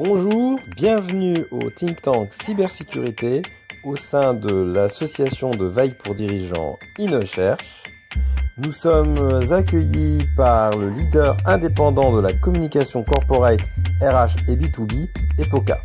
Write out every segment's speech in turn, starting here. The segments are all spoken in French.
Bonjour, bienvenue au think tank cybersécurité au sein de l'association de veille pour dirigeants InnoCherche. Nous sommes accueillis par le leader indépendant de la communication corporate RH et B2B, EPOCA.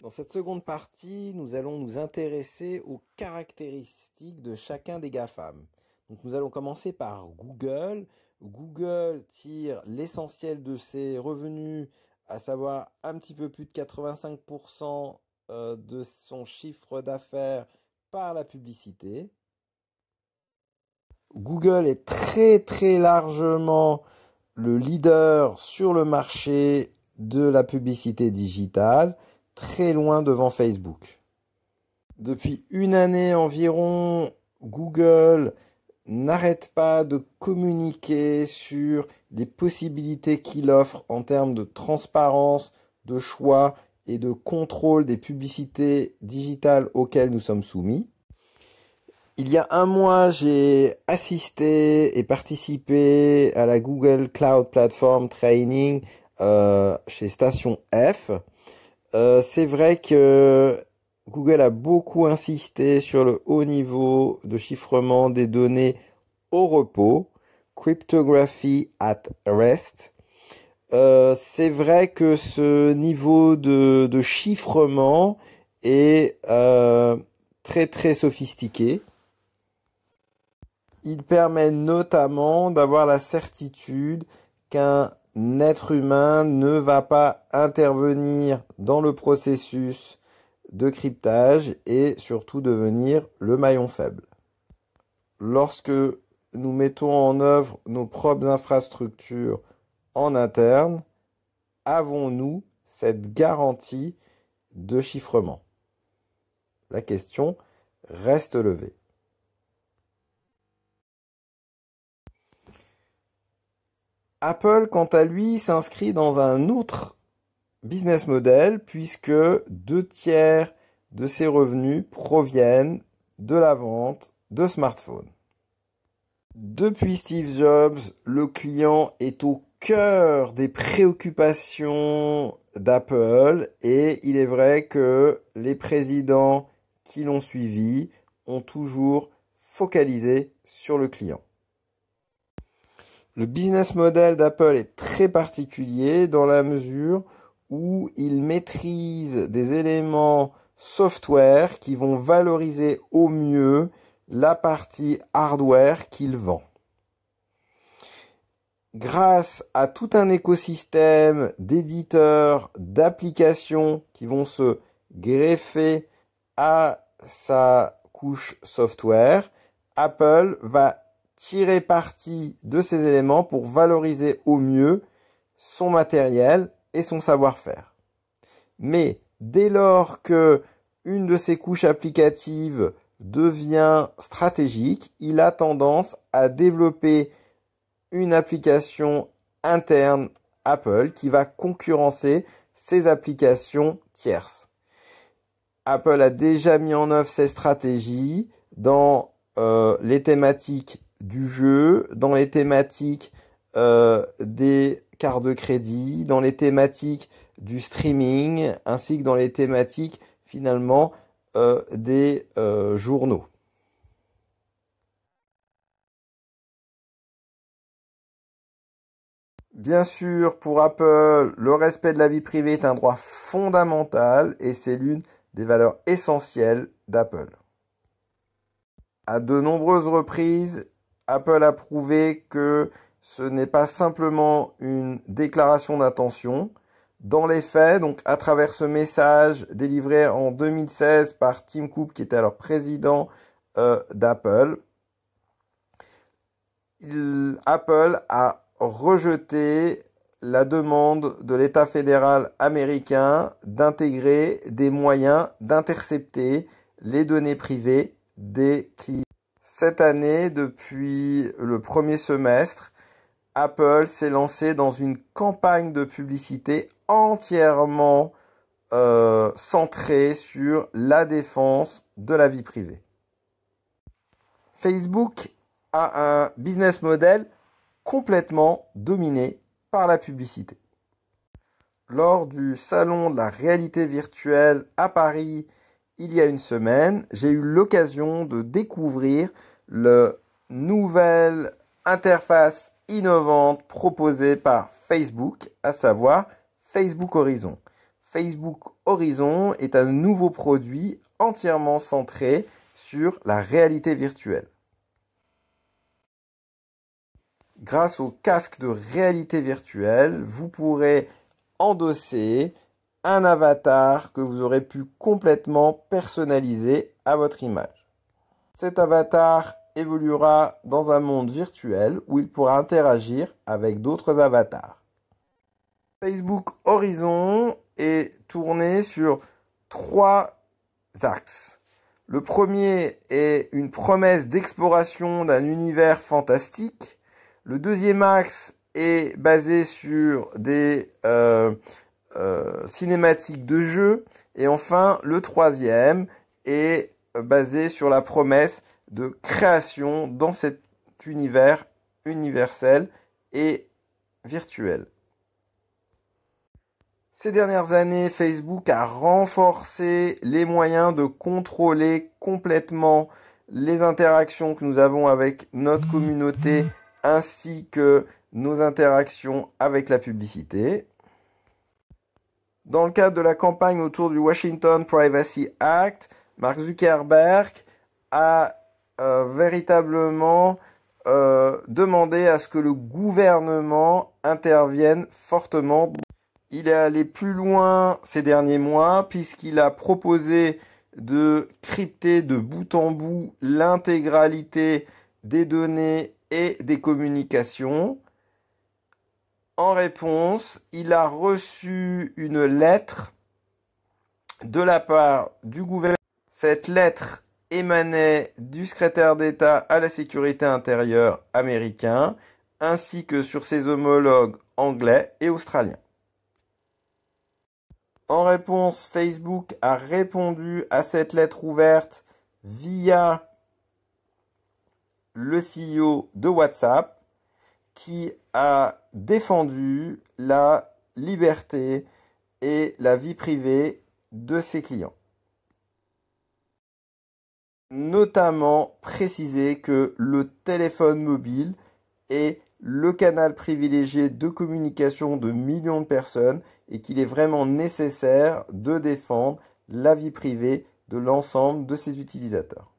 Dans cette seconde partie, nous allons nous intéresser aux caractéristiques de chacun des GAFAM. Donc nous allons commencer par Google. Google tire l'essentiel de ses revenus, à savoir un petit peu plus de 85% de son chiffre d'affaires par la publicité. Google est très largement le leader sur le marché de la publicité digitale, très loin devant Facebook. Depuis une année environ, Google n'arrête pas de communiquer sur les possibilités qu'il offre en termes de transparence, de choix et de contrôle des publicités digitales auxquelles nous sommes soumis. Il y a un mois, j'ai assisté et participé à la Google Cloud Platform Training chez Station F. C'est vrai que Google a beaucoup insisté sur le haut niveau de chiffrement des données au repos, Cryptography at Rest. C'est vrai que ce niveau de chiffrement est très sophistiqué. Il permet notamment d'avoir la certitude qu'un être humain ne va pas intervenir dans le processus de cryptage et surtout devenir le maillon faible. Lorsque nous mettons en œuvre nos propres infrastructures en interne, avons-nous cette garantie de chiffrement? La question reste levée. Apple, quant à lui, s'inscrit dans un autre business model puisque 2/3 de ses revenus proviennent de la vente de smartphones. Depuis Steve Jobs, le client est au cœur des préoccupations d'Apple et il est vrai que les présidents qui l'ont suivi ont toujours focalisé sur le client. Le business model d'Apple est très particulier dans la mesure où il maîtrise des éléments software qui vont valoriser au mieux la partie hardware qu'il vend. Grâce à tout un écosystème d'éditeurs, d'applications qui vont se greffer à sa couche software, Apple va tirer parti de ces éléments pour valoriser au mieux son matériel et son savoir-faire. Mais dès lors que une de ces couches applicatives devient stratégique, il a tendance à développer une application interne Apple qui va concurrencer ces applications tierces. Apple a déjà mis en œuvre ces stratégies dans les thématiques du jeu, dans les thématiques des cartes de crédit, dans les thématiques du streaming, ainsi que dans les thématiques finalement des journaux. Bien sûr, pour Apple, le respect de la vie privée est un droit fondamental et c'est l'une des valeurs essentielles d'Apple. À de nombreuses reprises, Apple a prouvé que ce n'est pas simplement une déclaration d'intention. Dans les faits, donc à travers ce message délivré en 2016 par Tim Cook, qui était alors président d'Apple, Apple a rejeté la demande de l'État fédéral américain d'intégrer des moyens d'intercepter les données privées des clients. Cette année, depuis le premier semestre, Apple s'est lancé dans une campagne de publicité entièrement centrée sur la défense de la vie privée. Facebook a un business model complètement dominé par la publicité. Lors du salon de la réalité virtuelle à Paris il y a une semaine, j'ai eu l'occasion de découvrir la nouvelle interface innovante proposée par Facebook, à savoir Facebook Horizon. Facebook Horizon est un nouveau produit entièrement centré sur la réalité virtuelle. Grâce au casque de réalité virtuelle, vous pourrez endosser un avatar que vous aurez pu complètement personnaliser à votre image. Cet avatar évoluera dans un monde virtuel où il pourra interagir avec d'autres avatars. Facebook Horizon est tourné sur 3 axes. Le premier est une promesse d'exploration d'un univers fantastique. Le deuxième axe est basé sur des cinématiques de jeu. Et enfin, le troisième est basé sur la promesse de création dans cet univers universel et virtuel. Ces dernières années, Facebook a renforcé les moyens de contrôler complètement les interactions que nous avons avec notre communauté ainsi que nos interactions avec la publicité. Dans le cadre de la campagne autour du Washington Privacy Act, Mark Zuckerberg a véritablement demandé à ce que le gouvernement intervienne fortement. Il est allé plus loin ces derniers mois puisqu'il a proposé de crypter de bout en bout l'intégralité des données et des communications. En réponse, il a reçu une lettre de la part du gouvernement. Cette lettre émanait du secrétaire d'État à la sécurité intérieure américain, ainsi que sur ses homologues anglais et australiens. En réponse, Facebook a répondu à cette lettre ouverte via le CEO de WhatsApp, qui a défendu la liberté et la vie privée de ses clients. Notamment préciser que le téléphone mobile est le canal privilégié de communication de millions de personnes et qu'il est vraiment nécessaire de défendre la vie privée de l'ensemble de ses utilisateurs.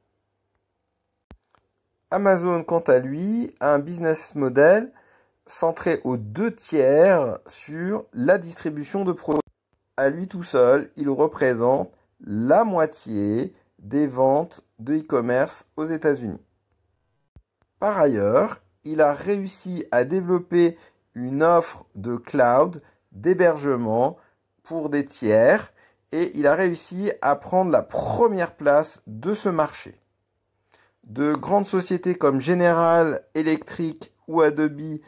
Amazon, quant à lui, a un business model centré aux 2/3 sur la distribution de produits. À lui tout seul, il représente la moitié des ventes de e-commerce aux États-Unis. Par ailleurs, il a réussi à développer une offre de cloud, d'hébergement pour des tiers, et il a réussi à prendre la première place de ce marché. De grandes sociétés comme General Electric ou Adobe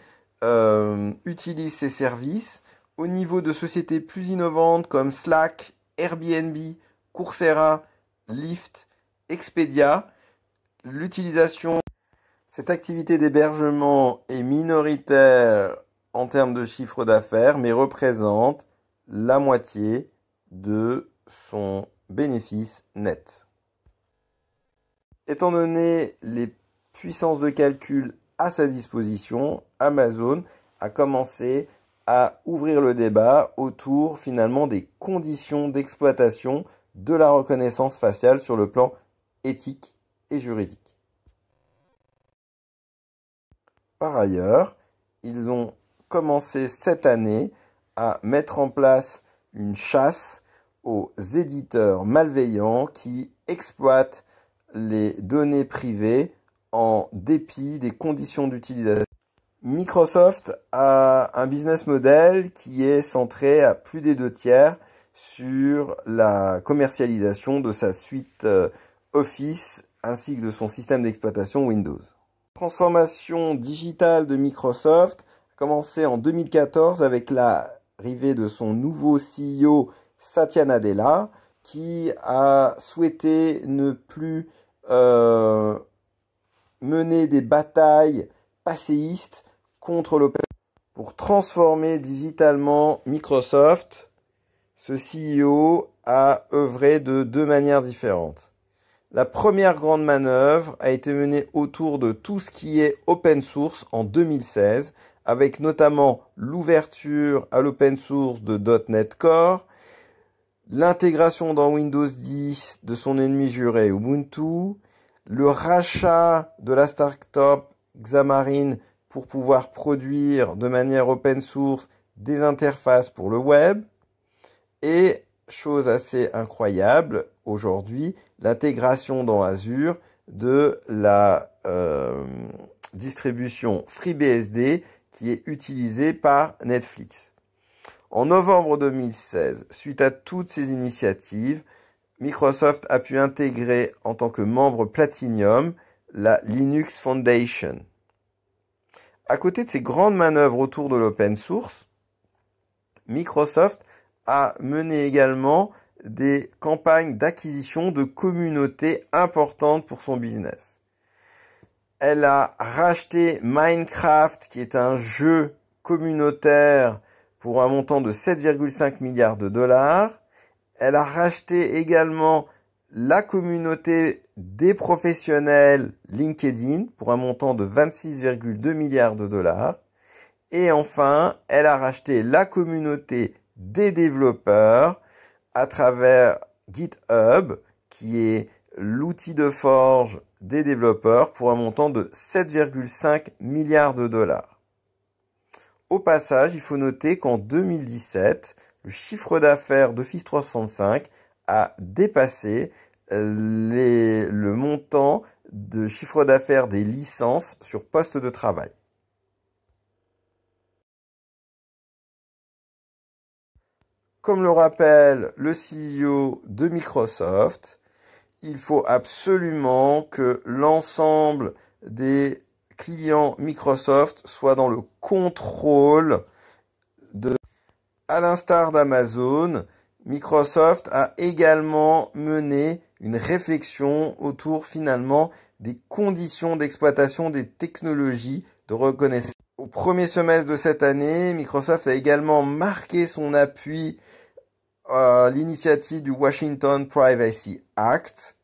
utilisent ces services. Au niveau de sociétés plus innovantes comme Slack, Airbnb, Coursera, Lyft, Expedia, l'utilisation. Cette activité d'hébergement est minoritaire en termes de chiffre d'affaires, mais représente la moitié de son bénéfice net. Étant donné les puissances de calcul à sa disposition, Amazon a commencé à ouvrir le débat autour finalement des conditions d'exploitation de la reconnaissance faciale sur le plan éthique et juridique. Par ailleurs, ils ont commencé cette année à mettre en place une chasse aux éditeurs malveillants qui exploitent les données privées en dépit des conditions d'utilisation. Microsoft a un business model qui est centré à plus des 2/3 sur la commercialisation de sa suite Office ainsi que de son système d'exploitation Windows. La transformation digitale de Microsoft a commencé en 2014 avec l'arrivée de son nouveau CEO Satya Nadella qui a souhaité ne plus mener des batailles passéistes contre l'open pour transformer digitalement Microsoft. ce CEO a œuvré de deux manières différentes. La première grande manœuvre a été menée autour de tout ce qui est open source en 2016, avec notamment l'ouverture à l'open source de .NET Core, l'intégration dans Windows 10 de son ennemi juré Ubuntu, le rachat de la start-up Xamarin pour pouvoir produire de manière open source des interfaces pour le web, et, chose assez incroyable aujourd'hui, l'intégration dans Azure de la distribution FreeBSD qui est utilisée par Netflix. En novembre 2016, suite à toutes ces initiatives, Microsoft a pu intégrer en tant que membre Platinum la Linux Foundation. À côté de ces grandes manœuvres autour de l'open source, Microsoft a mené également des campagnes d'acquisition de communautés importantes pour son business. Elle a racheté Minecraft, qui est un jeu communautaire pour un montant de 7,5 milliards de dollars. Elle a racheté également la communauté des professionnels LinkedIn pour un montant de 26,2 milliards de dollars. Et enfin, elle a racheté la communauté des développeurs à travers GitHub, qui est l'outil de forge des développeurs pour un montant de 7,5 milliards de dollars. Au passage, il faut noter qu'en 2017, le chiffre d'affaires d'Office 365 a dépassé le montant de chiffre d'affaires des licences sur poste de travail. Comme le rappelle le CEO de Microsoft, il faut absolument que l'ensemble des clients Microsoft soient dans le contrôle de... À l'instar d'Amazon, Microsoft a également mené une réflexion autour finalement des conditions d'exploitation des technologies de reconnaissance. Au premier semestre de cette année, Microsoft a également marqué son appui à l'initiative du Washington Privacy Act.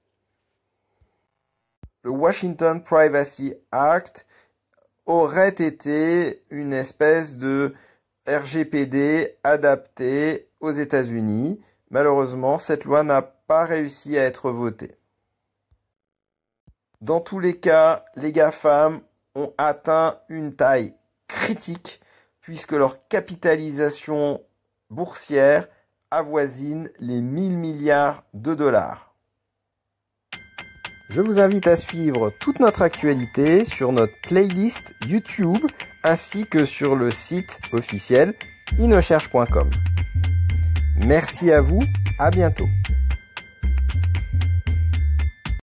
Le Washington Privacy Act aurait été une espèce de RGPD adapté aux États-Unis. Malheureusement, cette loi n'a pas réussi à être votée. Dans tous les cas, les GAFAM ont atteint une taille critique puisque leur capitalisation boursière avoisine les 1000 milliards de dollars. Je vous invite à suivre toute notre actualité sur notre playlist YouTube ainsi que sur le site officiel inocherche.com. Merci à vous, à bientôt.